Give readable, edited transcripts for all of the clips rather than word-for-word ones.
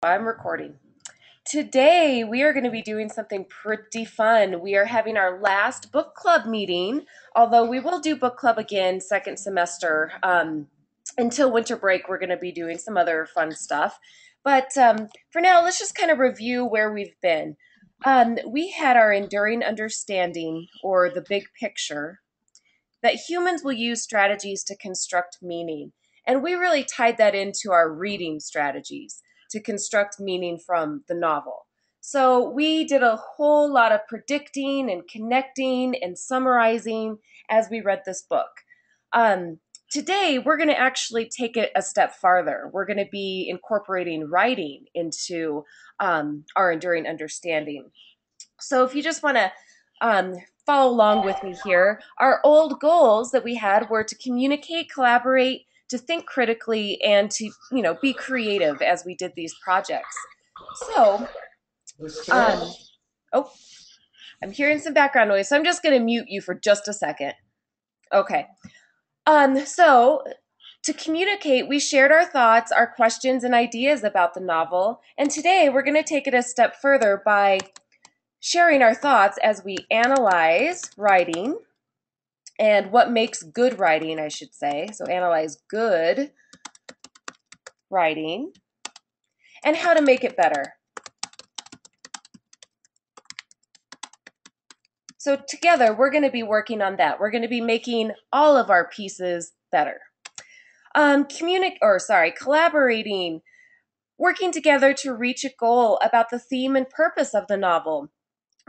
I'm recording. Today, we are going to be doing something pretty fun. We are having our last book club meeting, although we will do book club again second semester. Until winter break, we're going to be doing some other fun stuff. But for now, let's just kind of review where we've been. We had our enduring understanding, or the big picture, that humans will use strategies to construct meaning. And we really tied that into our reading strategies to construct meaning from the novel. So we did a whole lot of predicting and connecting and summarizing as we read this book. Today, we're going to actually take it a step farther. We're going to be incorporating writing into our enduring understanding. So if you just want to follow along with me here, our old goals that we had were to communicate, collaborate, to think critically, and to be creative as we did these projects. So, um, oh, I'm hearing some background noise, so I'm just going to mute you for just a second. Okay. So to communicate, we shared our thoughts, our questions, and ideas about the novel. And today we're going to take it a step further by sharing our thoughts as we analyze writing and what makes good writing, I should say. So analyze good writing and how to make it better. So together, we're going to be working on that. We're going to be making all of our pieces better. Collaborating, working together to reach a goal about the theme and purpose of the novel.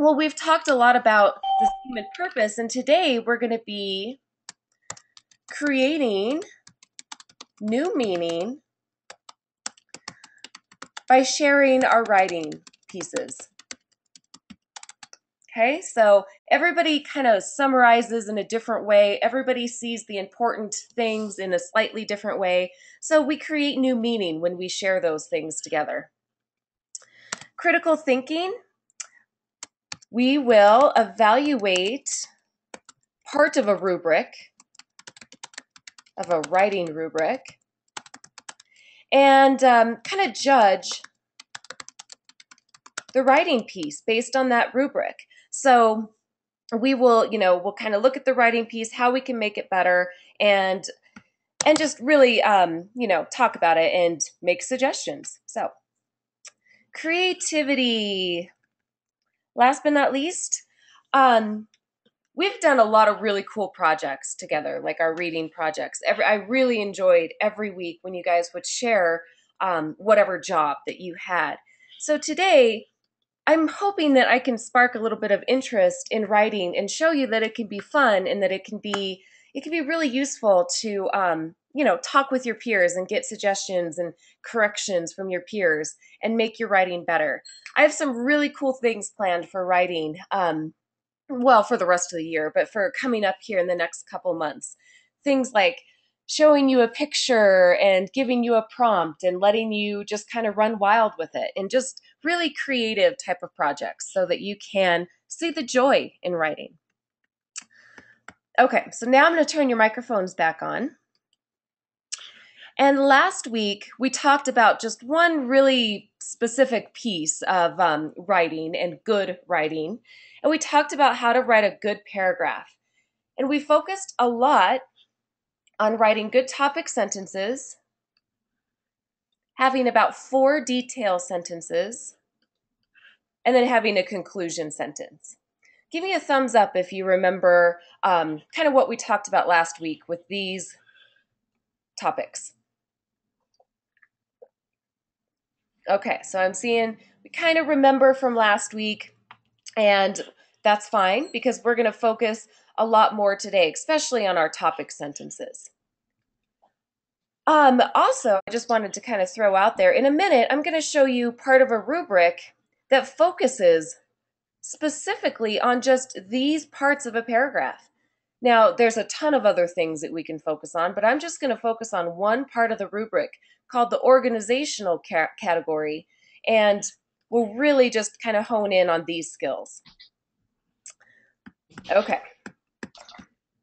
Well, we've talked a lot about the theme and purpose, and today we're going to be creating new meaning by sharing our writing pieces. Okay, so everybody kind of summarizes in a different way. Everybody sees the important things in a slightly different way. So we create new meaning when we share those things together. Critical thinking, we will evaluate part of a rubric, of a writing rubric, and kind of judge the writing piece based on that rubric. So we'll kind of look at the writing piece, how we can make it better, and just really, talk about it and make suggestions. So creativity. Last but not least, we've done a lot of really cool projects together, like our reading projects. I really enjoyed every week when you guys would share whatever job that you had. So today, I'm hoping that I can spark a little bit of interest in writing and show you that it can be fun and that it can be really useful to talk with your peers and get suggestions and corrections from your peers and make your writing better. I have some really cool things planned for writing. Well, for the rest of the year, but for coming up here in the next couple months. Things like showing you a picture and giving you a prompt and letting you just kind of run wild with it, and just really creative type of projects so that you can see the joy in writing. Okay, so now I'm going to turn your microphones back on. And last week, we talked about just one really specific piece of writing and good writing. And we talked about how to write a good paragraph. And we focused a lot on writing good topic sentences, having about 4 detail sentences, and then having a conclusion sentence. Give me a thumbs up if you remember kind of what we talked about last week with these topics. Okay, so I'm seeing we kind of remember from last week, and that's fine because we're going to focus a lot more today, especially on our topic sentences. Also, I just wanted to kind of throw out there, in a minute, I'm going to show you part of a rubric that focuses specifically on just these parts of a paragraph. Now, there's a ton of other things that we can focus on, but I'm just going to focus on one part of the rubric called the organizational category, and we'll really just kind of hone in on these skills. Okay,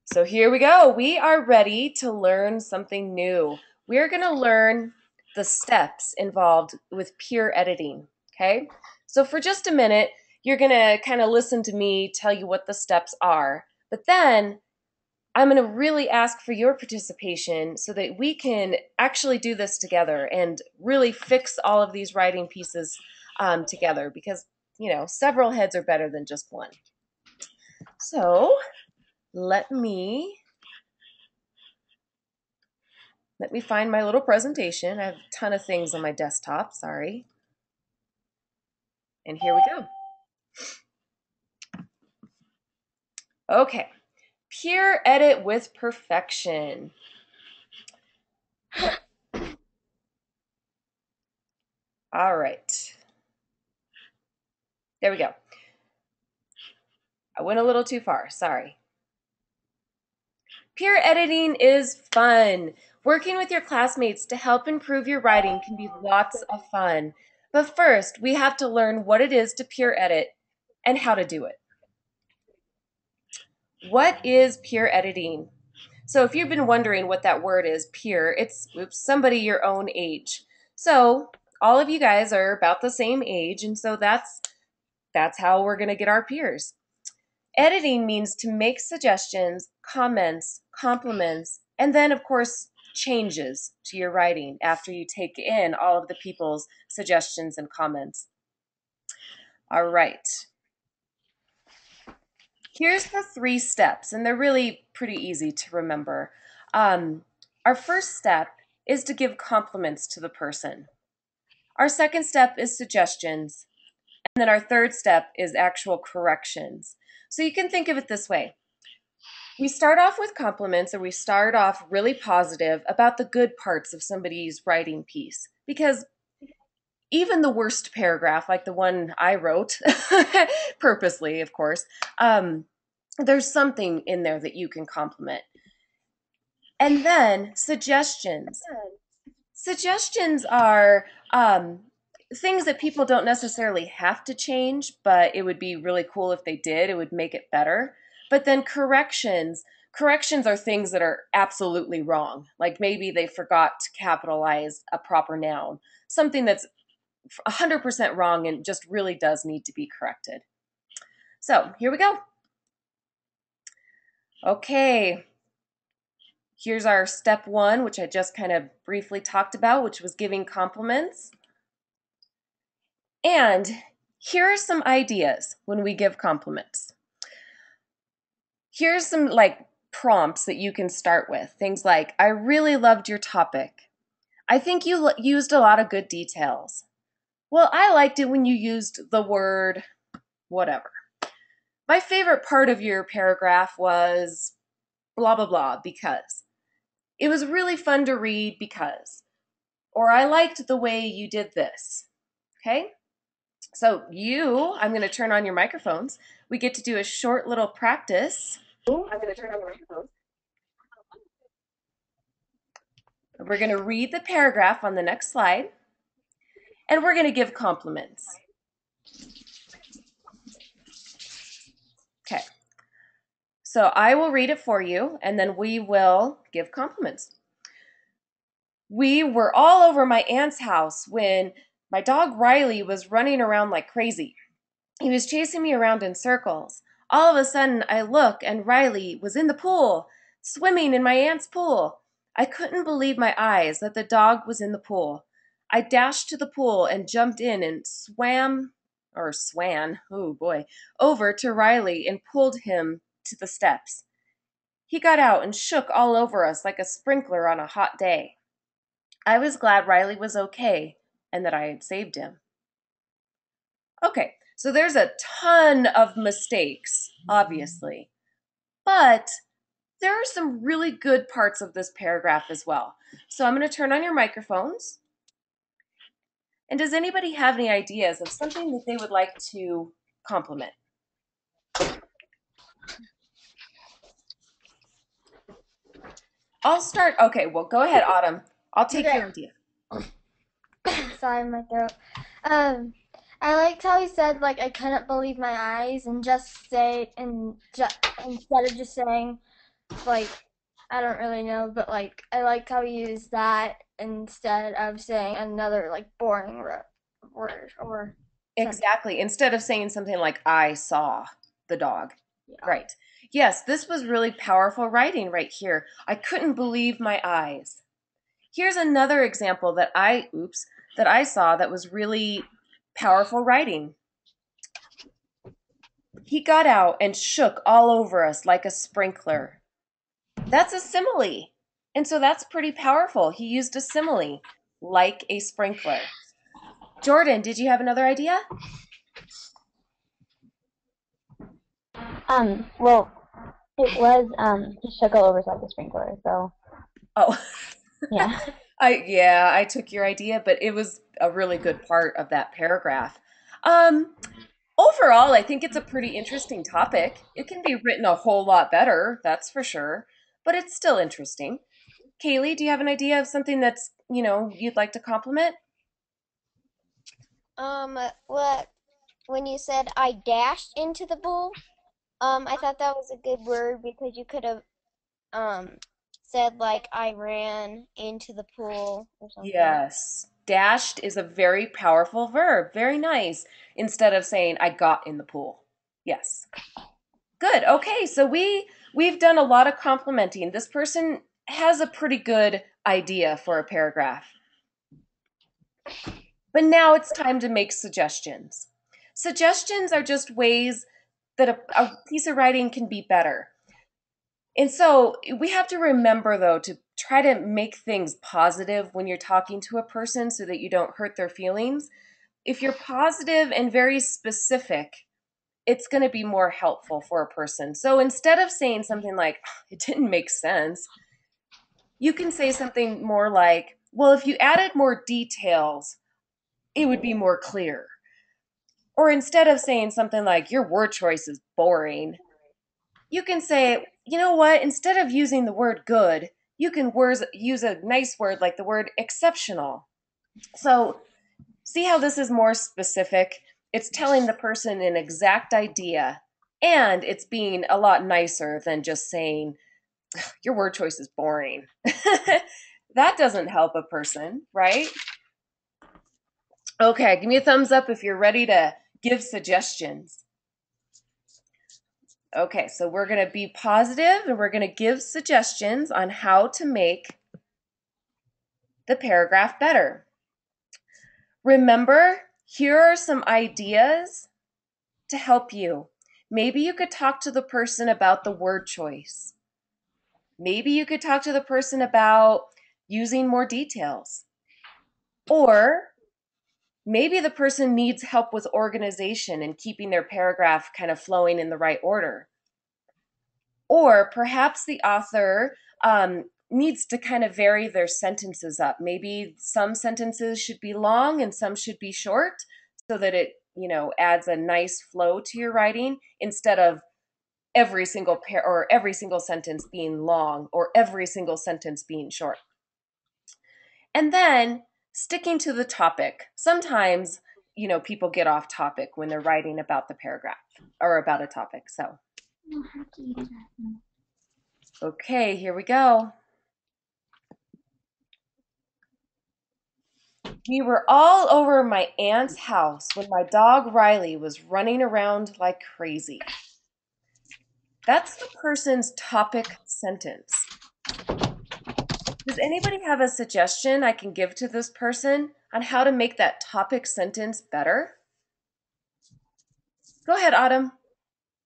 so here we go. We are ready to learn something new. We're going to learn the steps involved with peer editing. Okay, so for just a minute, you're going to kind of listen to me tell you what the steps are, but then I'm going to really ask for your participation so that we can actually do this together and really fix all of these writing pieces together, because, several heads are better than just one. So let me find my little presentation. I have a ton of things on my desktop, sorry. And here we go. Okay, peer edit with perfection. All right. There we go. I went a little too far, sorry. Peer editing is fun. Working with your classmates to help improve your writing can be lots of fun. But first, we have to learn what it is to peer edit and how to do it. What is peer editing? So if you've been wondering what that word is, peer, it's somebody your own age. So all of you guys are about the same age, and so that's how we're going to get our peers. Editing means to make suggestions, comments, compliments, and then, of course, changes to your writing after you take in all of the people's suggestions and comments. All right. Here's the 3 steps, and they're really pretty easy to remember. Our first step is to give compliments to the person. Our second step is suggestions. And then our third step is actual corrections. So you can think of it this way. We start off with compliments, or we start off really positive about the good parts of somebody's writing piece, because even the worst paragraph, like the one I wrote, purposely, of course, there's something in there that you can compliment. And then suggestions. Suggestions are things that people don't necessarily have to change, but it would be really cool if they did. It would make it better. But then corrections are things that are absolutely wrong. Like maybe they forgot to capitalize a proper noun, something that's 100% wrong and just really does need to be corrected. So here we go. Okay, here's our step 1, which I just kind of briefly talked about, which was giving compliments. And here are some ideas when we give compliments. Here's some prompts that you can start with. Things like, I really loved your topic. I think you used a lot of good details. Well, I liked it when you used the word whatever. My favorite part of your paragraph was blah, blah, blah, because. It was really fun to read because. Or I liked the way you did this. Okay? So I'm going to turn on your microphones. We get to do a short little practice. I'm going to turn on your microphones. We're going to read the paragraph on the next slide, and we're going to give compliments. Okay. So I will read it for you, and then we will give compliments. We were all over my aunt's house when my dog Riley was running around like crazy. He was chasing me around in circles. All of a sudden, I look, and Riley was in the pool, swimming in my aunt's pool. I couldn't believe my eyes that the dog was in the pool. I dashed to the pool and jumped in and swam, oh boy, over to Riley and pulled him to the steps. He got out and shook all over us like a sprinkler on a hot day. I was glad Riley was okay and that I had saved him. Okay, so there's a ton of mistakes, obviously, but there are some really good parts of this paragraph as well. So I'm going to turn on your microphones. And does anybody have any ideas of something that they would like to compliment? I'll start. Okay, well, go ahead, Autumn. I'll take your idea. Sorry, my throat. I liked how he said I couldn't believe my eyes, and just say and instead of just saying like I don't really know, but like I liked how he used that instead of saying another like boring word or sentence. Exactly. Instead of saying something like, I saw the dog. Yeah. Right. Yes, this was really powerful writing right here. I couldn't believe my eyes. Here's another example that I saw that was really powerful writing. He got out and shook all over us like a sprinkler. That's a simile. And so that's pretty powerful. He used a simile, like a sprinkler. Jordan, did you have another idea? Well, it was he shook all over like a sprinkler. So Oh, yeah. I took your idea, but it was a really good part of that paragraph. Um, Overall, I think it's a pretty interesting topic. It can be written a whole lot better, that's for sure, but it's still interesting. Kaylee, do you have an idea of something that's, you'd like to compliment? What when you said I dashed into the pool, I thought that was a good word because you could have um said like I ran into the pool or something. Yes. Dashed is a very powerful verb. Very nice. Instead of saying I got in the pool. Yes. Good. Okay, so we've done a lot of complimenting. This person has a pretty good idea for a paragraph. But now it's time to make suggestions. Suggestions are just ways that a piece of writing can be better. And so we have to remember, though, to try to make things positive when you're talking to a person so that you don't hurt their feelings. If you're positive and very specific, it's going to be more helpful for a person. So instead of saying something like, it didn't make sense, you can say something more like, well, if you added more details, it would be more clear. Or instead of saying something like, your word choice is boring, you can say, you know what, instead of using the word good, you can use a nice word like the word exceptional. So, see how this is more specific? It's telling the person an exact idea, and it's being a lot nicer than just saying, your word choice is boring. That doesn't help a person, right? Okay, give me a thumbs up if you're ready to give suggestions. Okay, so we're going to be positive and we're going to give suggestions on how to make the paragraph better. Remember, here are some ideas to help you. Maybe you could talk to the person about the word choice. Maybe you could talk to the person about using more details. Or maybe the person needs help with organization and keeping their paragraph kind of flowing in the right order. Or perhaps the author needs to kind of vary their sentences up. Maybe some sentences should be long and some should be short so that it, adds a nice flow to your writing instead of every single or every single sentence being long or every single sentence being short. And then sticking to the topic. Sometimes, people get off topic when they're writing about the paragraph or about a topic. So, okay, here we go. We were all over my aunt's house when my dog Riley was running around like crazy. That's the person's topic sentence. Does anybody have a suggestion I can give to this person on how to make that topic sentence better? Go ahead, Autumn.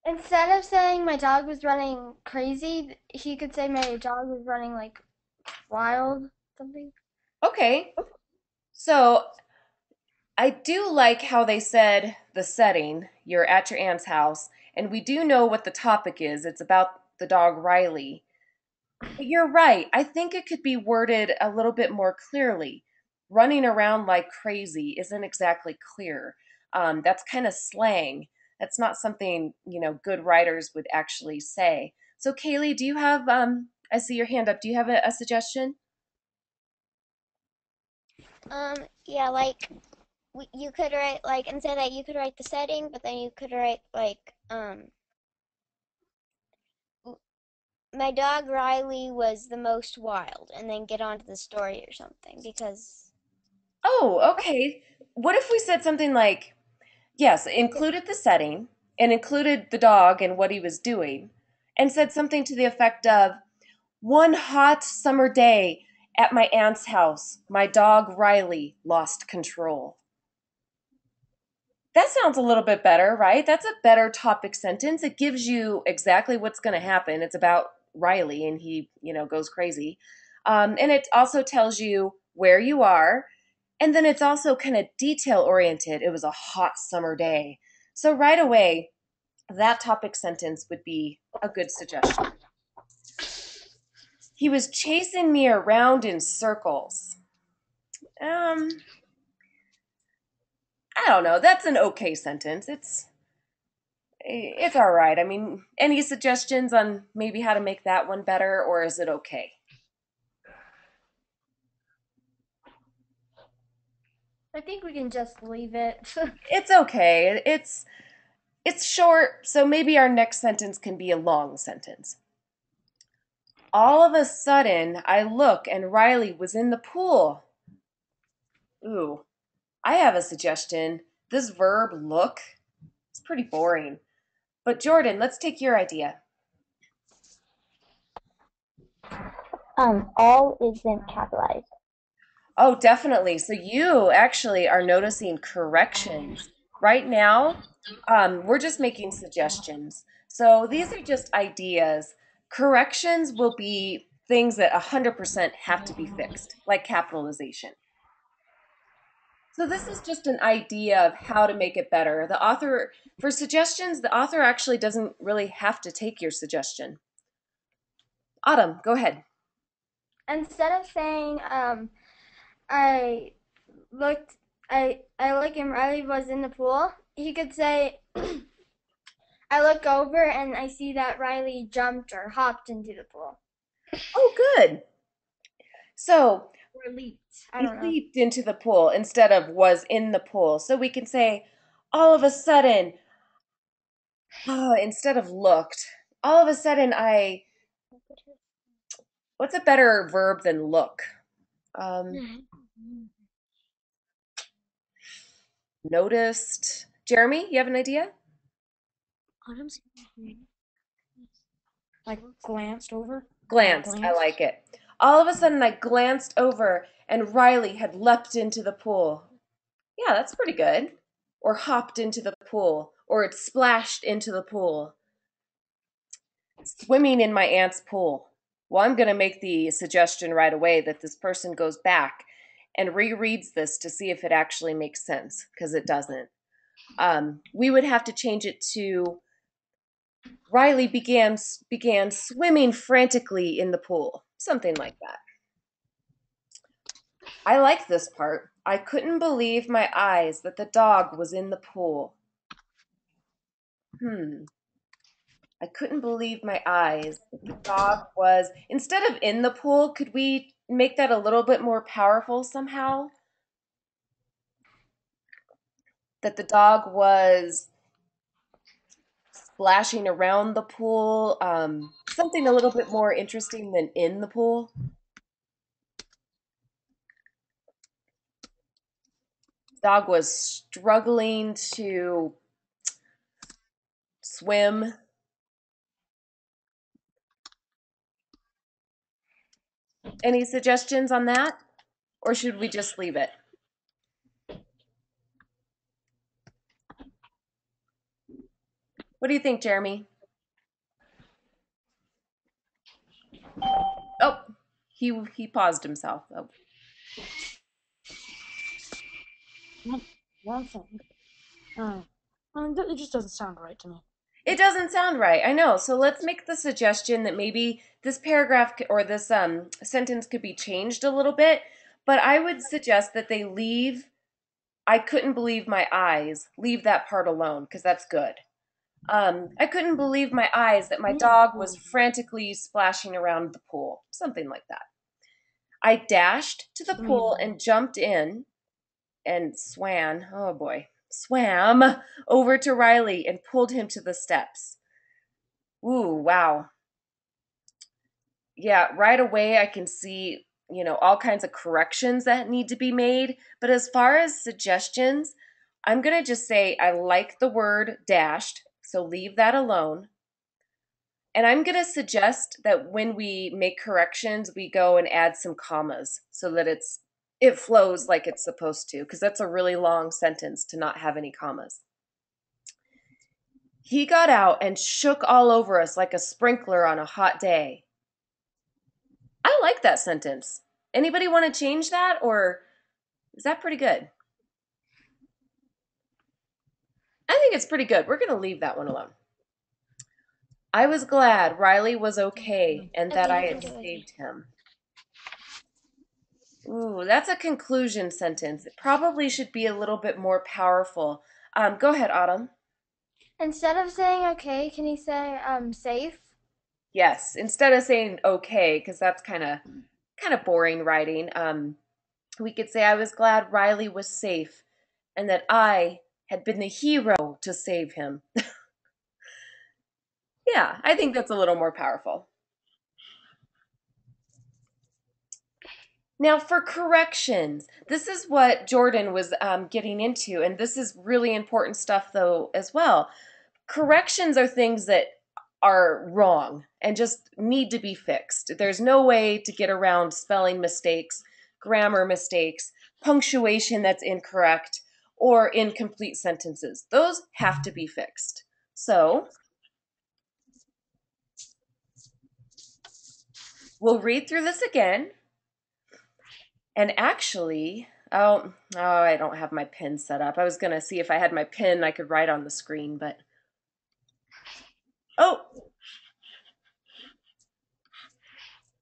Instead of saying my dog was running crazy, he could say my dog was running like wild something. Okay. So I do like how they said the setting. You're at your aunt's house, and we do know what the topic is. It's about the dog Riley. But you're right. I think it could be worded a little bit more clearly. Running around like crazy isn't exactly clear. That's kind of slang. That's not something, good writers would actually say. So, Kaylee, do you have, I see your hand up. Do you have a suggestion? Yeah, like you could write like instead that you could write the setting, but then you could write like my dog Riley was the most wild, and then get on to the story or something because Oh, okay. What if we said something like, yes, included the setting and included the dog and what he was doing, and said something to the effect of, one hot summer day at my aunt's house, my dog Riley lost control. That sounds a little bit better, right? That's a better topic sentence. It gives you exactly what's going to happen. It's about Riley and he, goes crazy. And it also tells you where you are. And then it's also kind of detail oriented. It was a hot summer day. So right away, that topic sentence would be a good suggestion. He was chasing me around in circles. I don't know. That's an okay sentence. It's all right. I mean, any suggestions on maybe how to make that one better, or is it okay? I think we can just leave it. It's okay. It's short, so maybe our next sentence can be a long sentence. All of a sudden, I look and Riley was in the pool. Ooh, I have a suggestion. This verb look, it's pretty boring. But Jordan, let's take your idea. All isn't capitalized. Oh, definitely. So you actually are noticing corrections. Right now, we're just making suggestions. So these are just ideas. Corrections will be things that 100% have to be fixed, like capitalization. So this is just an idea of how to make it better. For suggestions, the author actually doesn't really have to take your suggestion. Autumn, go ahead. Instead of saying, I looked, I look and Riley was in the pool, he could say, I look over and I see that Riley jumped or hopped into the pool. Oh, good. So Or leaped. I he don't know. leaped into the pool instead of was in the pool. So we can say, all of a sudden, instead of looked, all of a sudden what's a better verb than look? Um, Noticed. Jeremy, you have an idea? Like glanced over? Glanced. I like it. All of a sudden, I glanced over and Riley had leapt into the pool. Yeah, that's pretty good. Or hopped into the pool, or it splashed into the pool. Swimming in my aunt's pool. Well, I'm going to make the suggestion right away that this person goes back and rereads this to see if it actually makes sense, because it doesn't. We would have to change it to Riley began swimming frantically in the pool, something like that. I like this part. I couldn't believe my eyes that the dog was in the pool. I couldn't believe my eyes that the dog was, instead of in the pool, could we make that a little bit more powerful somehow? That the dog was splashing around the pool, something a little bit more interesting than in the pool. Dog was struggling to swim. Any suggestions on that? Or should we just leave it? What do you think, Jeremy? Oh, he paused himself. Oh. One thing. It just doesn't sound right to me. It doesn't sound right. I know. So let's make the suggestion that maybe this paragraph or this sentence could be changed a little bit. But I would suggest that they leave, I couldn't believe my eyes, leave that part alone because that's good. I couldn't believe my eyes that my dog was frantically splashing around the pool, something like that. I dashed to the pool and jumped in and swam over to Riley and pulled him to the steps. Ooh, wow. yeah, right away I can see, all kinds of corrections that need to be made. But as far as suggestions, I'm going to just say I like the word dashed, so leave that alone. And I'm going to suggest that when we make corrections, we go and add some commas so that it flows like it's supposed to, because that's a really long sentence to not have any commas. He got out and shook all over us like a sprinkler on a hot day. I like that sentence. Anybody want to change that, or is that pretty good? I think it's pretty good. We're going to leave that one alone. I was glad Riley was okay and that I had saved him. Ooh, that's a conclusion sentence. It probably should be a little bit more powerful. Go ahead, Autumn. Instead of saying okay, can you say safe? Yes, instead of saying okay, because that's kind of boring writing. We could say I was glad Riley was safe and that I had been the hero to save him. Yeah, I think that's a little more powerful. Now, for corrections, this is what Jordan was getting into, and this is really important stuff, though, as well. Corrections are things that are wrong and just need to be fixed. There's no way to get around spelling mistakes, grammar mistakes, punctuation that's incorrect, or incomplete sentences. Those have to be fixed. So, we'll read through this again. And actually, I don't have my pen set up. I was going to see if I had my pen, I could write on the screen, but oh,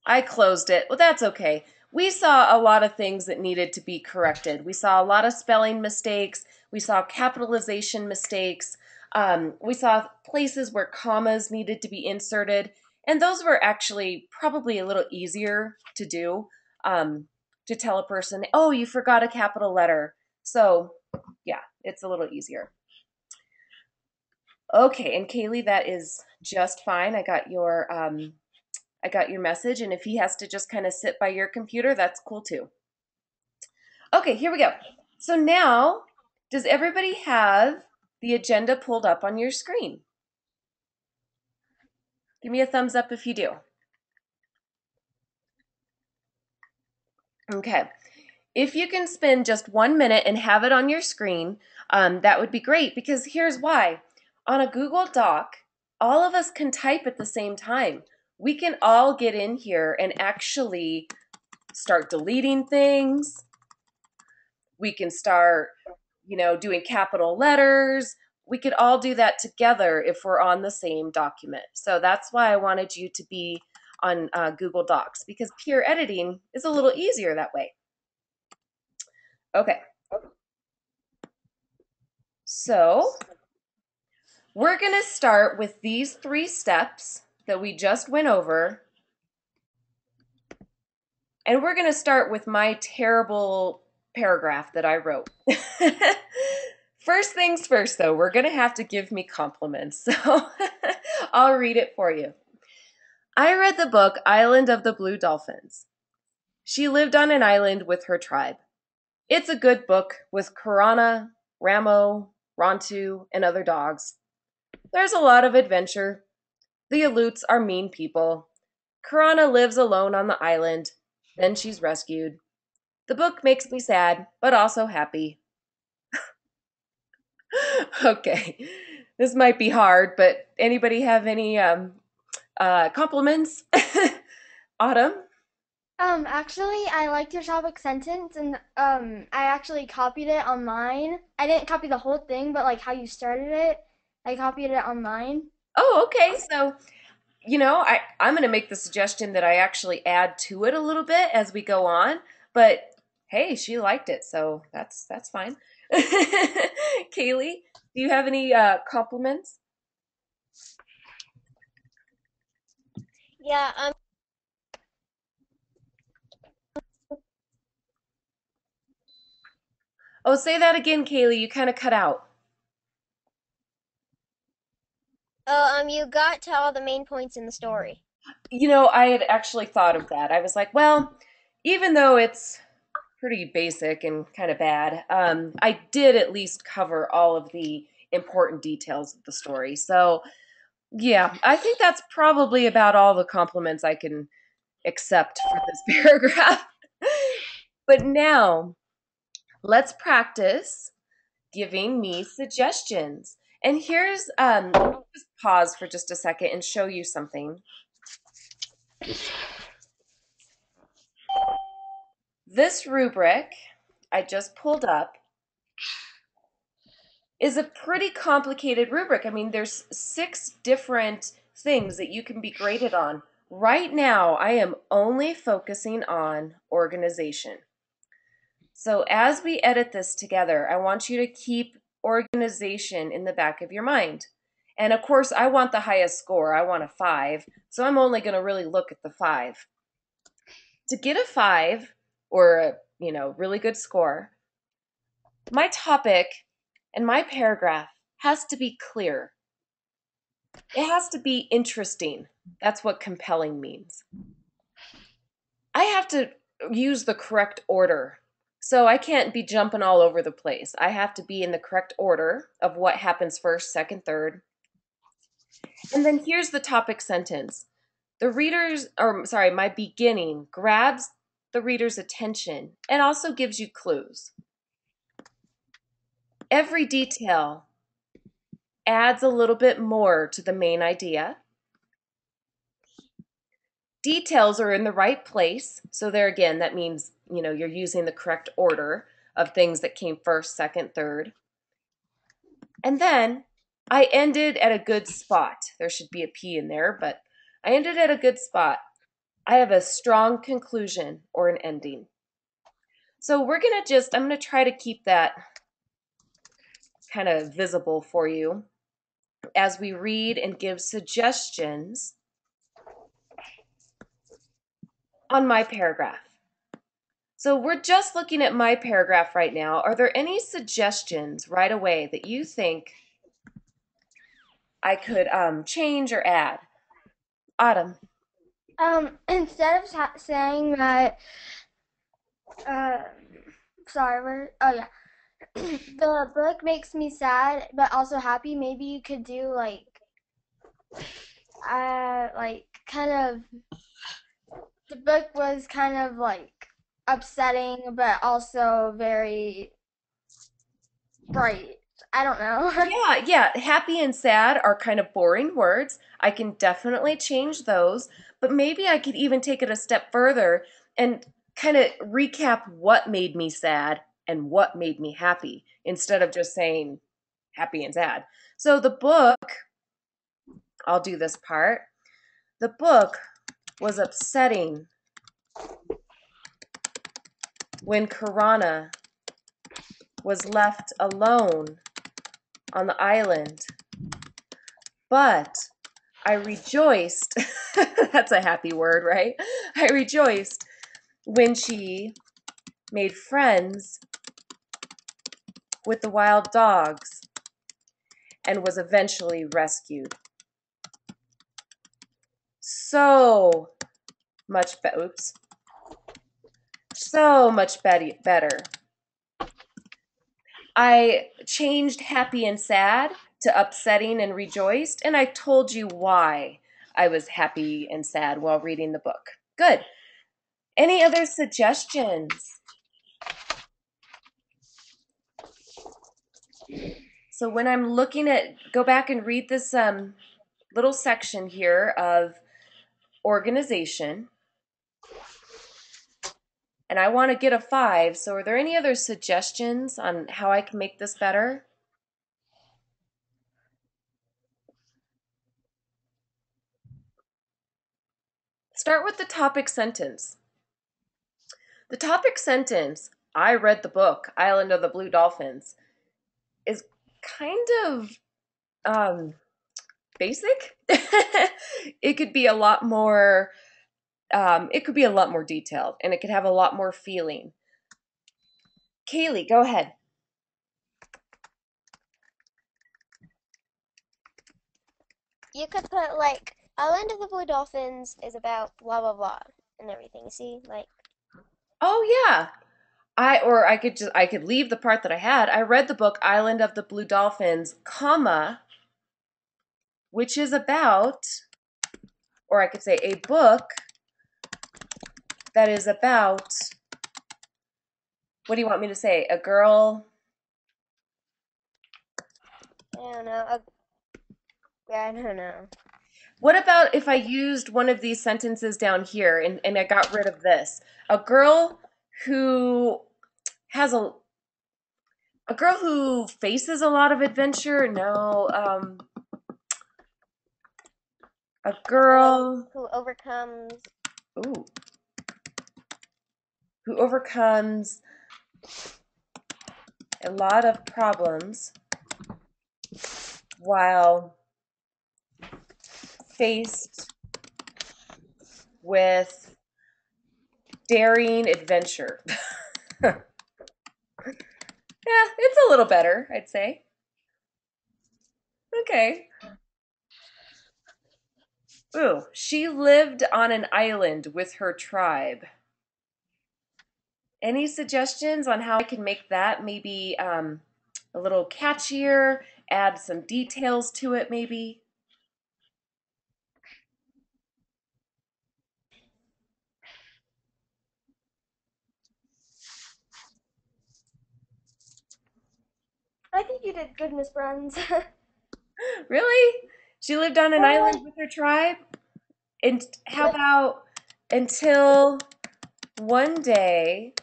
I closed it. Well, that's okay. We saw a lot of things that needed to be corrected. We saw a lot of spelling mistakes. We saw capitalization mistakes. We saw places where commas needed to be inserted. And those were actually probably a little easier to do, to tell a person, oh, you forgot a capital letter. So, yeah, it's a little easier. Okay, and Kaylee, that is just fine. I got your message, and if he has to just kind of sit by your computer, that's cool too. Okay, here we go. So now, does everybody have the agenda pulled up on your screen? Give me a thumbs up if you do. Okay. If you can spend just 1 minute and have it on your screen, that would be great, because here's why. On a Google Doc, all of us can type at the same time. We can all get in here and actually start deleting things. We can start, doing capital letters. We could all do that together if we're on the same document. So that's why I wanted you to be on Google Docs, because peer editing is a little easier that way. Okay. So we're going to start with these 3 steps that we just went over. And we're going to start with my terrible paragraph that I wrote. First things first, though, we're going to have to give me compliments. So I'll read it for you. I read the book Island of the Blue Dolphins. She lived on an island with her tribe. It's a good book with Karana, Ramo, Rontu, and other dogs. There's a lot of adventure. The Aleuts are mean people. Karana lives alone on the island. Then she's rescued. The book makes me sad, but also happy. Okay, this might be hard, but anybody have any compliments? Autumn? Actually, I liked your topic sentence, and I actually copied it online. I didn't copy the whole thing, but like how you started it, I copied it online. Oh, okay. So, I'm going to make the suggestion that I actually add to it a little bit as we go on. But hey, she liked it, so that's fine. Kaylee, do you have any compliments? Yeah, Oh, say that again, Kaylee. You kind of cut out. you got to all the main points in the story. I had actually thought of that. I was like, well, even though it's pretty basic and kind of bad, I did at least cover all of the important details of the story. So, yeah, I think that's probably about all the compliments I can accept for this paragraph. But now, let's practice giving me suggestions. And here's just pause for just a second and show you something. This rubric I just pulled up is a pretty complicated rubric. I mean, there's 6 different things that you can be graded on. Right now, I am only focusing on organization. So as we edit this together, I want you to keep organization in the back of your mind. And of course, I want the highest score. I want a 5. So I'm only going to really look at the 5. To get a 5 or a, really good score, my topic and my paragraph has to be clear. It has to be interesting. That's what compelling means. I have to use the correct order. So I can't be jumping all over the place. I have to be in the correct order of what happens first, second, third. And then here's the topic sentence. My beginning grabs the reader's attention and also gives you clues. Every detail adds a little bit more to the main idea. Details are in the right place. So there again, that means, you're using the correct order of things that came first, second, third. And then I ended at a good spot. There should be a P in there, but I ended at a good spot. I have a strong conclusion or an ending. So I'm going to try to keep that kind of visible for you as we read and give suggestions on my paragraph. So we're just looking at my paragraph right now. Are there any suggestions right away that you think I could change or add? Autumn. Instead of saying that, sorry, oh yeah, the book makes me sad but also happy. Maybe you could do kind of, the book was kind of like upsetting but also very bright. I don't know. Yeah. Happy and sad are kind of boring words. I can definitely change those, but maybe I could even take it a step further and kind of recap what made me sad and what made me happy instead of just saying happy and sad. So the book, I'll do this part. The book was upsetting when Karana was left alone on the island. But I rejoiced, that's a happy word, right? I rejoiced when she made friends with the wild dogs and was eventually rescued. So much better. I changed happy and sad to upsetting and rejoiced, and I told you why I was happy and sad while reading the book. Good. Any other suggestions? So when I'm go back and read this little section here of organization, and I want to get a 5. So are there any other suggestions on how I can make this better? Start with the topic sentence. The topic sentence, I read the book, Island of the Blue Dolphins, is kind of basic. It could be a lot more detailed, and it could have a lot more feeling. Kaylee, go ahead. You could put like Island of the Blue Dolphins is about blah blah blah and everything. See, like, Oh yeah. I could leave the part that I had. I read the book Island of the Blue Dolphins, comma, which is about, or I could say a book that is about, what do you want me to say? A girl. I don't know. I don't know. What about if I used one of these sentences down here and I got rid of this? A girl who has a girl who faces a lot of adventure. No, a girl Who overcomes? ooh, who overcomes a lot of problems while faced with daring adventure. Yeah, it's a little better, I'd say. Okay. Ooh, she lived on an island with her tribe. Any suggestions on how I can make that maybe a little catchier, add some details to it, maybe? I think you did good, Miss Bruns. Really? She lived on an Uh, island with her tribe? And how about until one day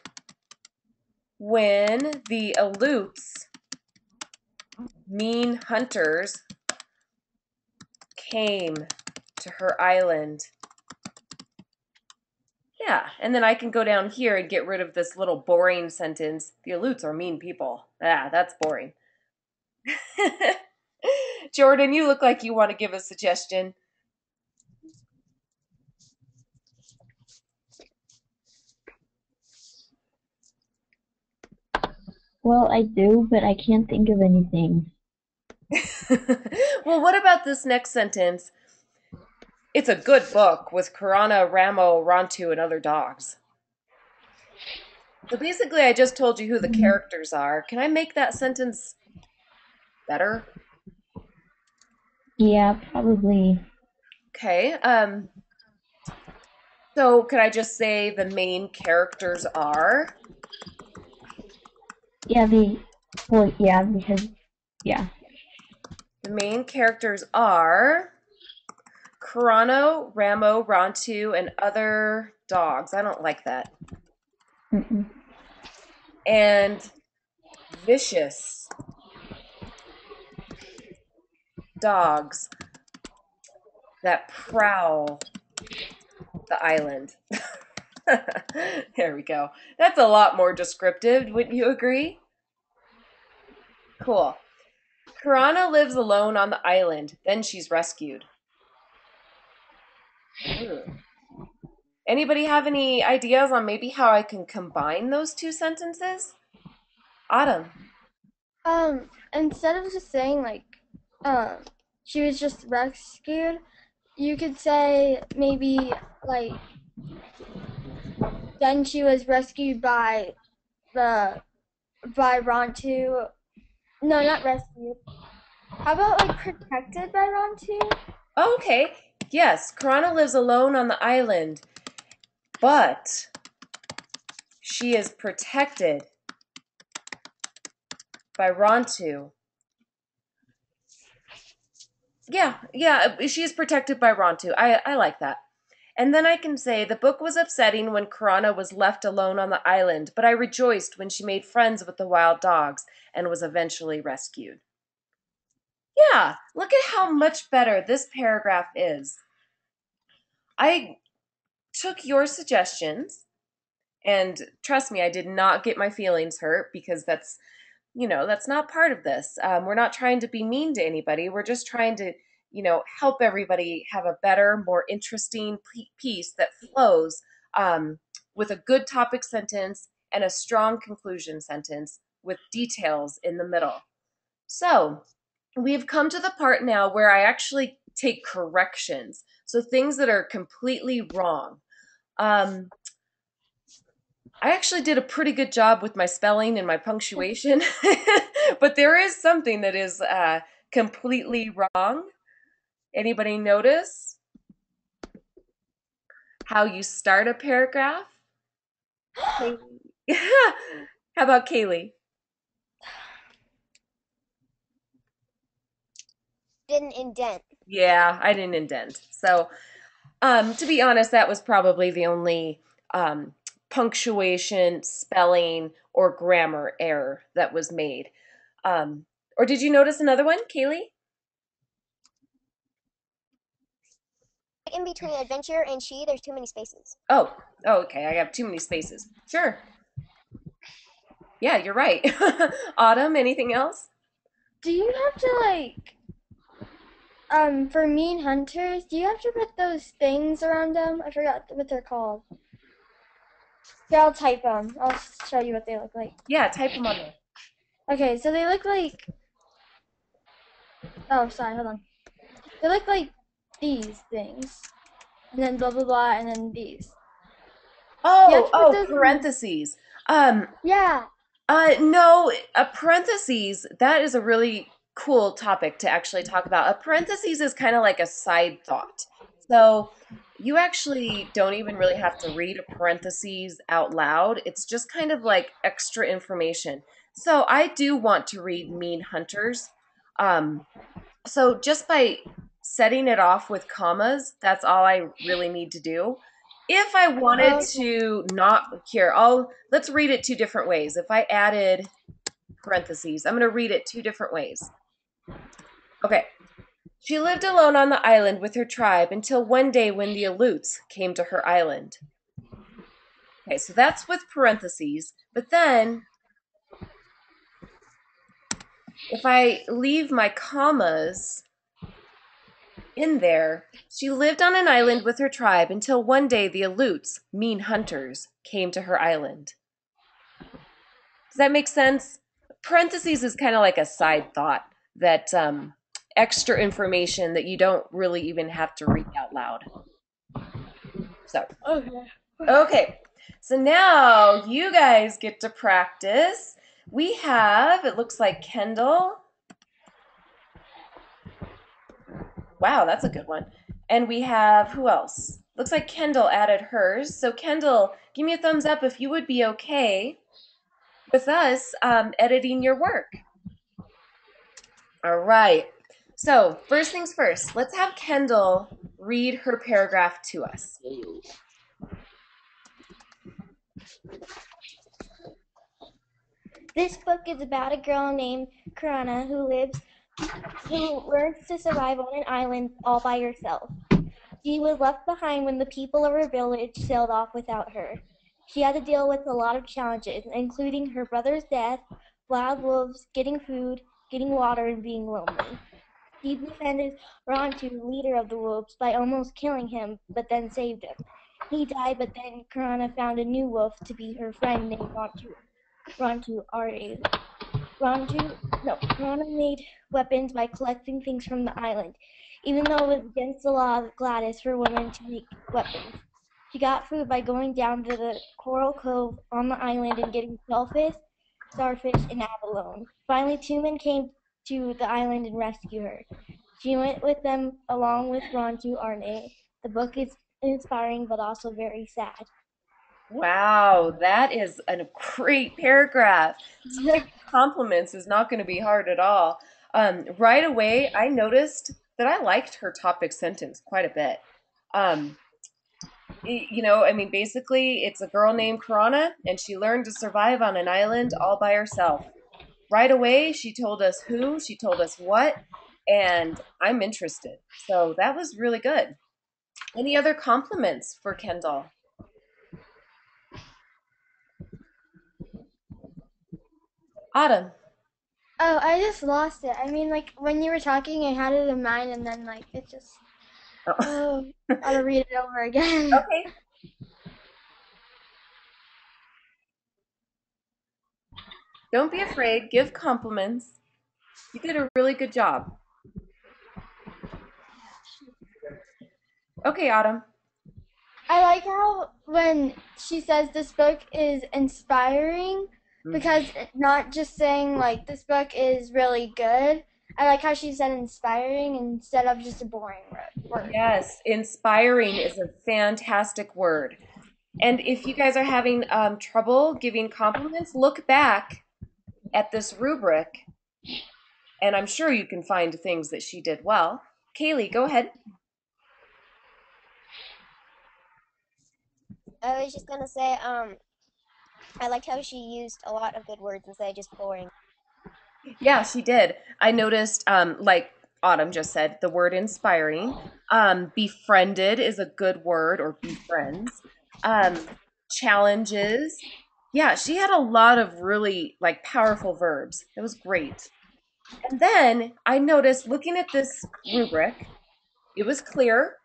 when the Aleuts, mean hunters, came to her island. Yeah, and then I can go down here and get rid of this little boring sentence. The Aleuts are mean people. Ah, that's boring. Jordan, you look like you want to give a suggestion. Well, I do, but I can't think of anything. Well, what about this next sentence? It's a good book with Karana, Ramo, Rontu, and other dogs. So basically, I just told you who the characters are. Can I make that sentence better? Yeah, probably. Okay. So could I just say the main characters are? Yeah, because, yeah. The main characters are Karano, Ramo, Rontu, and other dogs. I don't like that. Mm-mm. And vicious dogs that prowl the island. There we go. That's a lot more descriptive, wouldn't you agree? Cool. Karana lives alone on the island, then she's rescued. Ooh. Anybody have any ideas on maybe how I can combine those two sentences? Autumn. instead of just saying like, um, she was just rescued, you could say maybe like then she was rescued the by Rontu. No, not rescued. How about like protected by Rontu? Oh, okay. Yes, Karana lives alone on the island, but she is protected by Rontu. Yeah, she is protected by Rontu. I like that. And then I can say the book was upsetting when Karana was left alone on the island, but I rejoiced when she made friends with the wild dogs and was eventually rescued. Yeah, look at how much better this paragraph is. I took your suggestions, and trust me, I did not get my feelings hurt because that's not part of this. We're not trying to be mean to anybody. We're just trying to, help everybody have a better, more interesting piece that flows with a good topic sentence and a strong conclusion sentence with details in the middle. So we've come to the part now where I actually take corrections. So things that are completely wrong. Um, I actually did a pretty good job with my spelling and my punctuation, but there is something that is completely wrong. Anybody notice how you start a paragraph? How about Kaylee? Didn't indent. Yeah, I didn't indent. So, to be honest, that was probably the only punctuation, spelling, or grammar error that was made. Or did you notice another one, Kaylee? In between adventure and she, there's too many spaces. Oh, okay. I have too many spaces. Sure. Yeah, you're right. Autumn, anything else? Do you have to for mean hunters, do you have to put those things around them? I forgot what they're called. Here, I'll type them. I'll show you what they look like. Yeah, type them on there. Okay, so they look like. Oh, sorry, hold on. They look like these things, and then blah blah blah, and then these. You have to put those in. Parentheses. Um, Yeah. no, a parentheses, that is a really cool topic to actually talk about. A parentheses is kind of like a side thought. So you actually don't even really have to read a parentheses out loud. It's just kind of like extra information. So I do want to read Mean Hunters. Um, so just by setting it off with commas, that's all I really need to do. If I wanted Okay. to not here, let's read it two different ways. If I added parentheses, I'm going to read it two different ways. Okay. She lived alone on the island with her tribe until one day when the Aleuts came to her island. Okay, so that's with parentheses. But then if I leave my commas in there, she lived on an island with her tribe until one day the Aleuts, mean hunters, came to her island. Does that make sense? Parentheses is kind of like a side thought that extra information that you don't really even have to read out loud. So, okay. So now you guys get to practice. We have, it looks like Kendall. Wow, that's a good one. And we have, who else? Looks like Kendall added hers. So Kendall, give me a thumbs up if you would be okay with us editing your work. All right. So first things first, let's have Kendall read her paragraph to us. This book is about a girl named Karana who learns to survive on an island all by herself. She was left behind when the people of her village sailed off without her. She had to deal with a lot of challenges, including her brother's death, wild wolves, getting food, getting water, and being lonely. She defended Rontu, leader of the wolves, by almost killing him, but then saved him. He died, but then Karana found a new wolf to be her friend named Rontu R.A. Karana made weapons by collecting things from the island, even though it was against the law of Gladys for women to make weapons. She got food by going down to the coral cove on the island and getting shellfish, starfish, and abalone. Finally, two men came to the island and rescued her. She went with them along with Rontu Arne. The book is inspiring but also very sad. Wow, that is a great paragraph. Compliments is not going to be hard at all. Right away, I noticed that I liked her topic sentence quite a bit. I mean, basically, it's a girl named Karana, and she learned to survive on an island all by herself. Right away, she told us who, she told us what, and I'm interested. So that was really good. Any other compliments for Kendall? Autumn. Oh, I just lost it. I mean, when you were talking, I had it in mind, and then it just. Oh, I'll read it over again. Okay. Don't be afraid. Give compliments. You did a really good job. Okay, Autumn. I like how when she says this book is inspiring because not just saying like this book is really good. I like how she said inspiring instead of just a boring word. Yes, inspiring is a fantastic word. And if you guys are having trouble giving compliments, look back at this rubric, and I'm sure you can find things that she did well. Kaylee, go ahead. I was just gonna say, I liked how she used a lot of good words instead of just boring. Yeah, she did. I noticed, like Autumn just said, the word inspiring. Befriended is a good word, or befriends. Challenges. Yeah, she had a lot of really like powerful verbs. It was great. And then I noticed looking at this rubric, it was clear.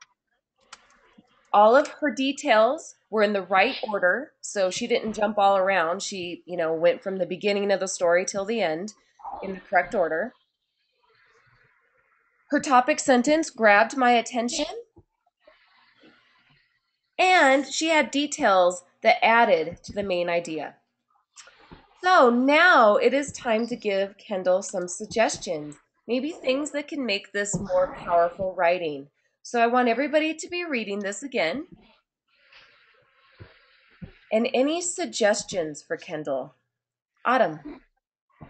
All of her details were in the right order, so she didn't jump all around. She, went from the beginning of the story till the end in the correct order. Her topic sentence grabbed my attention, and she had details that added to the main idea. So now it is time to give Kendall some suggestions, maybe things that can make this more powerful writing. So I want everybody to be reading this again. And any suggestions for Kendall? Autumn.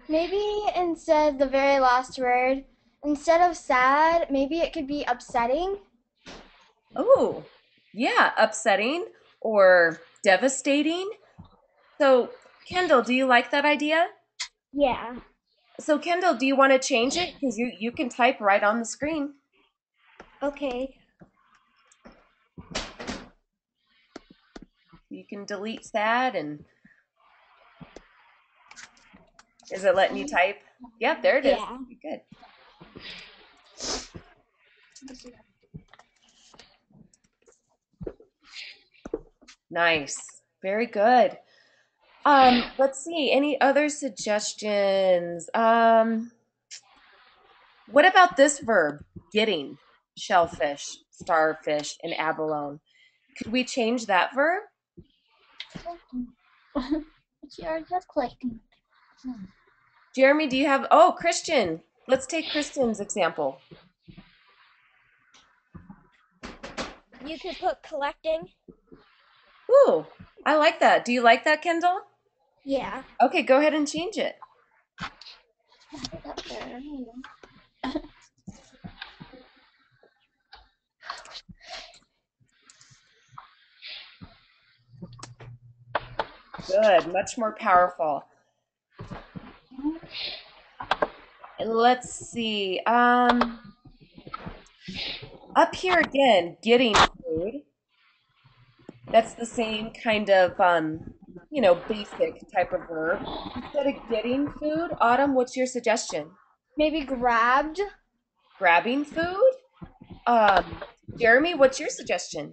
Maybe instead the very last word, instead of sad, maybe it could be upsetting. Oh, yeah, upsetting or devastating. So, Kendall, do you like that idea? Yeah. So, Kendall, do you want to change it? Because you can type right on the screen. Okay. You can delete sad and is it letting you type? Yeah, there it is. Yeah. Good. Nice. Very good. Let's see. Any other suggestions? What about this verb? Getting, shellfish, starfish, and abalone. Could we change that verb? You're just clicking. Jeremy, do you have, oh, Christian. Let's take Christian's example. You could put collecting. Ooh, I like that. Do you like that, Kendall? Yeah. Okay, go ahead and change it. Good, much more powerful. Let's see. Up here again, getting food. That's the same kind of basic type of verb. Instead of getting food, Autumn, what's your suggestion? Maybe grabbed. Grabbing food? Um, Jeremy, what's your suggestion?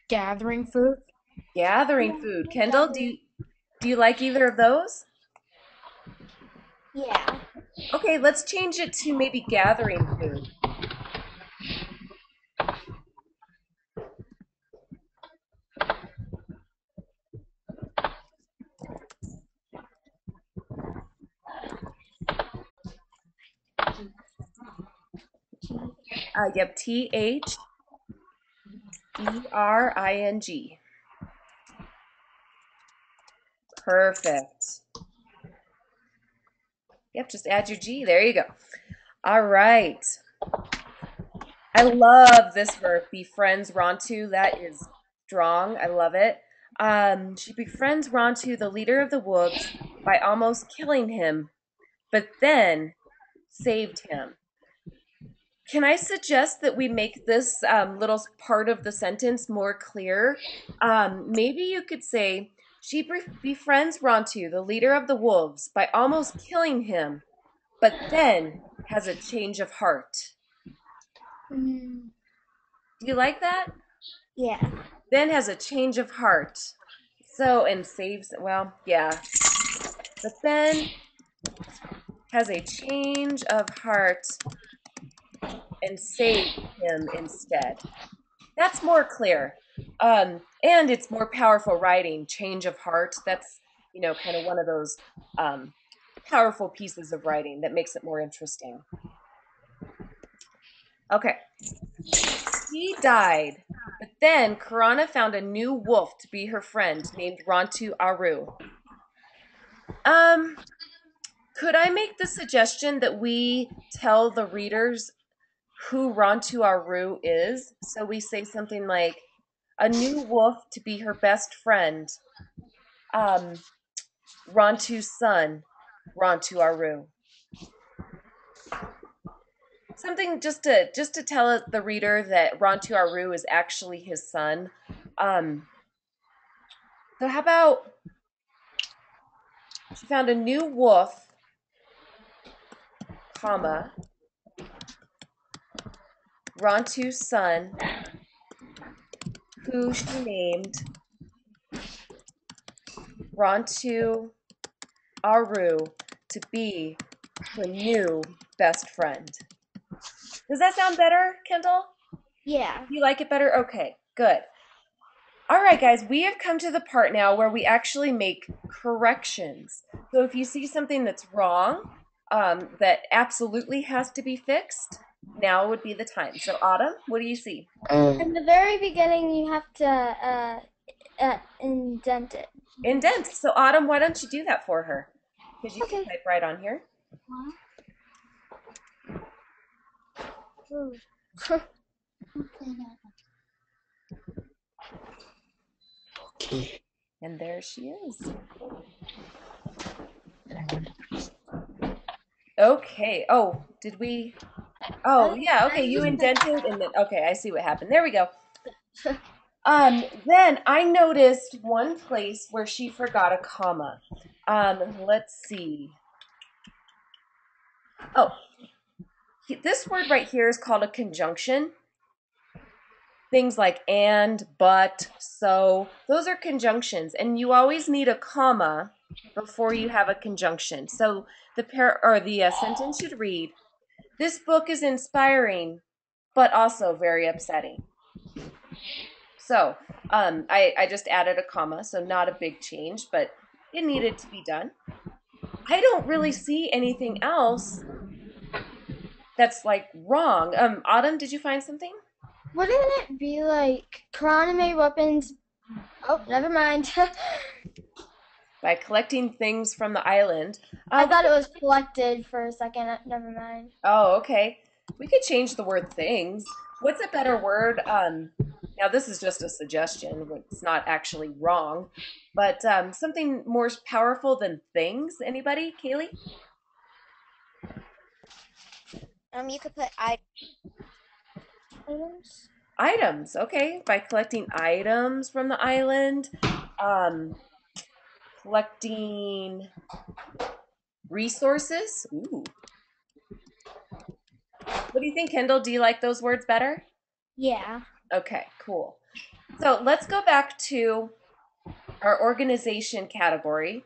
Gathering food. Gathering food. Kendall, do you like either of those? Yeah. Okay, let's change it to maybe gathering food. Yep, Thering. Perfect. Yep, just add your G. There you go. All right. I love this verb, befriends Rontu. That is strong. I love it. She befriends Rontu, the leader of the wolves, by almost killing him, but then saved him. Can I suggest that we make this little part of the sentence more clear? Maybe you could say, she befriends Rontu, the leader of the wolves, by almost killing him, but then has a change of heart. Mm, Do you like that? yeah. Then has a change of heart. So, and saves, well, yeah. But then has a change of heart and save him instead. That's more clear. And it's more powerful writing, change of heart. That's, kind of one of those powerful pieces of writing that makes it more interesting. Okay. He died, but then Karana found a new wolf to be her friend named Rantu Aru. Could I make the suggestion that we tell the readers who Rantu Aru is? So we say something like, a new wolf to be her best friend. Rantu's son, Rantu Aru. Something just to tell the reader that Rantu Aru is actually his son. So how about she found a new wolf, comma, Rantu's son, who she named Rantu Aru to be her new best friend. Does that sound better, Kendall? Yeah. You like it better? Okay, good. All right, guys, we have come to the part now where we actually make corrections. So if you see something that's wrong, that absolutely has to be fixed, now would be the time. So Autumn, what do you see? In the very beginning, you have to indent it. Indent. So Autumn, why don't you do that for her? Because you can Okay. type right on here. And there she is. Okay. Oh, did we? Oh, yeah. Okay, you indented and then, okay, I see what happened. There we go. Then I noticed one place where she forgot a comma. Let's see. Oh, this word right here is called a conjunction. Things like and, but, so, those are conjunctions, and you always need a comma before you have a conjunction. So the sentence should read, "This book is inspiring, but also very upsetting." So I just added a comma, so not a big change, but it needed to be done. I don't really see anything else that's like wrong. Autumn, did you find something? Wouldn't it be like Karana made weapons? Oh, never mind. By collecting things from the island. I thought it was collected for a second. Never mind. Oh, okay. We could change the word things. What's a better word? Now this is just a suggestion. It's not actually wrong, but something more powerful than things. Anybody? Kaylee? You could put Items. Items. Okay. By collecting items from the island. Collecting resources. Ooh. What do you think, Kendall? Do you like those words better? Yeah. Okay, cool. So let's go back to our organization category.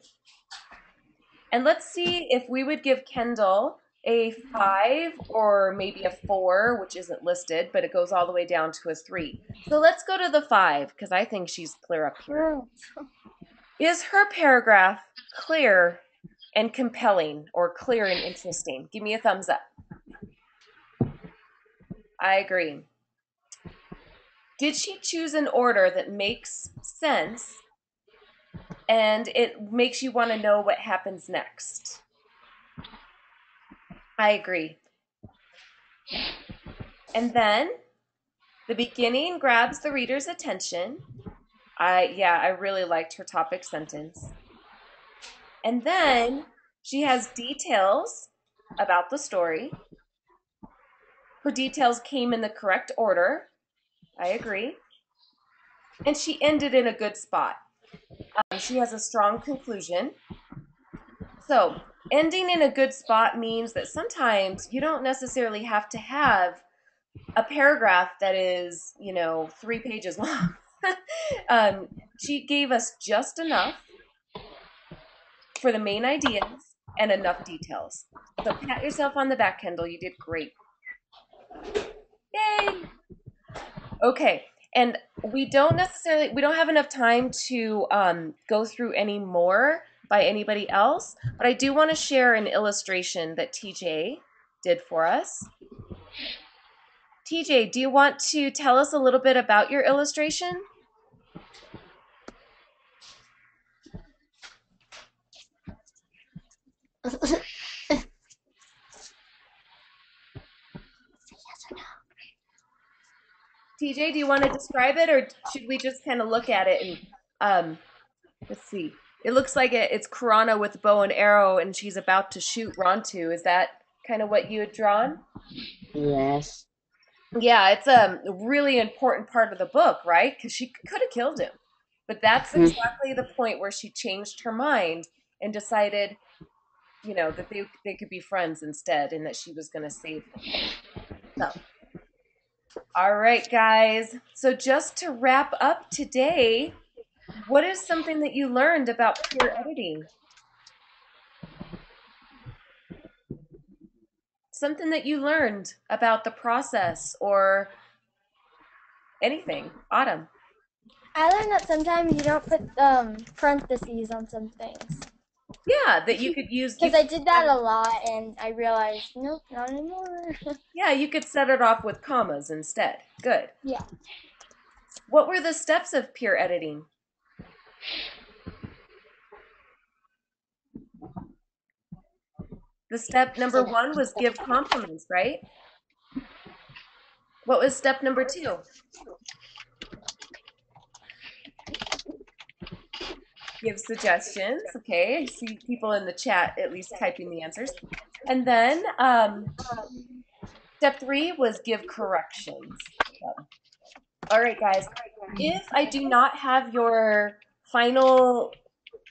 And let's see if we would give Kendall a 5 or maybe a 4, which isn't listed, but it goes all the way down to a 3. So let's go to the 5, because I think she's clear up here. Is her paragraph clear and compelling, or clear and interesting? Give me a thumbs up. I agree. Did she choose an order that makes sense and it makes you want to know what happens next? I agree. And then the beginning grabs the reader's attention. I really liked her topic sentence. And then she has details about the story. Her details came in the correct order. I agree. And she ended in a good spot. She has a strong conclusion. So, ending in a good spot means that sometimes you don't necessarily have to have a paragraph that is, 3 pages long. She gave us just enough for the main ideas and enough details. So pat yourself on the back, Kendall. You did great. Yay! Okay, and we don't have enough time to go through any more by anybody else, but I do want to share an illustration that TJ did for us. TJ, do you want to tell us a little bit about your illustration? TJ, do you want to describe it, or should we just kind of look at it and let's see. It looks like it's Karana with bow and arrow, and she's about to shoot Rontu. Is that kind of what you had drawn? Yes. Yeah, it's a really important part of the book, right? Because she could have killed him. But that's exactly the point where she changed her mind and decided, that they could be friends instead and that she was going to save him. So, all right, guys. So just to wrap up today, what is something that you learned about peer editing? Something that you learned about the process or anything. Autumn. I learned that sometimes you don't put parentheses on some things. Yeah, that you could use. Because I did that a lot, and I realized, nope, not anymore. Yeah, you could set it off with commas instead. Good. Yeah. What were the steps of peer editing? The step number 1 was give compliments, right? What was step number 2? Give suggestions. Okay, I see people in the chat at least typing the answers. And then step 3 was give corrections. So, all right, guys. If I do not have your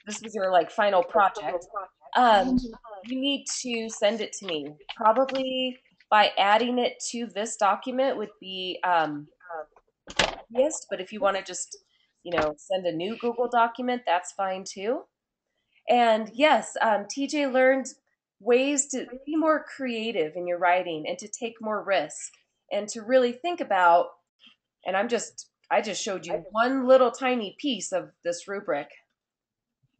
this was your final project, you need to send it to me. Probably by adding it to this document would be easiest, but if you want to just, send a new Google document, that's fine too. And yes, TJ learned ways to be more creative in your writing and to take more risk and to really think about, and I just showed you one little tiny piece of this rubric,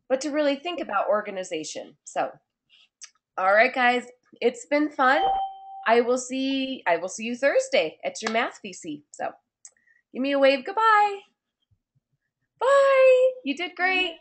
but to really think about organization. So, all right, guys, it's been fun. I will see you Thursday at your math VC. So, give me a wave. Goodbye. Bye. You did great.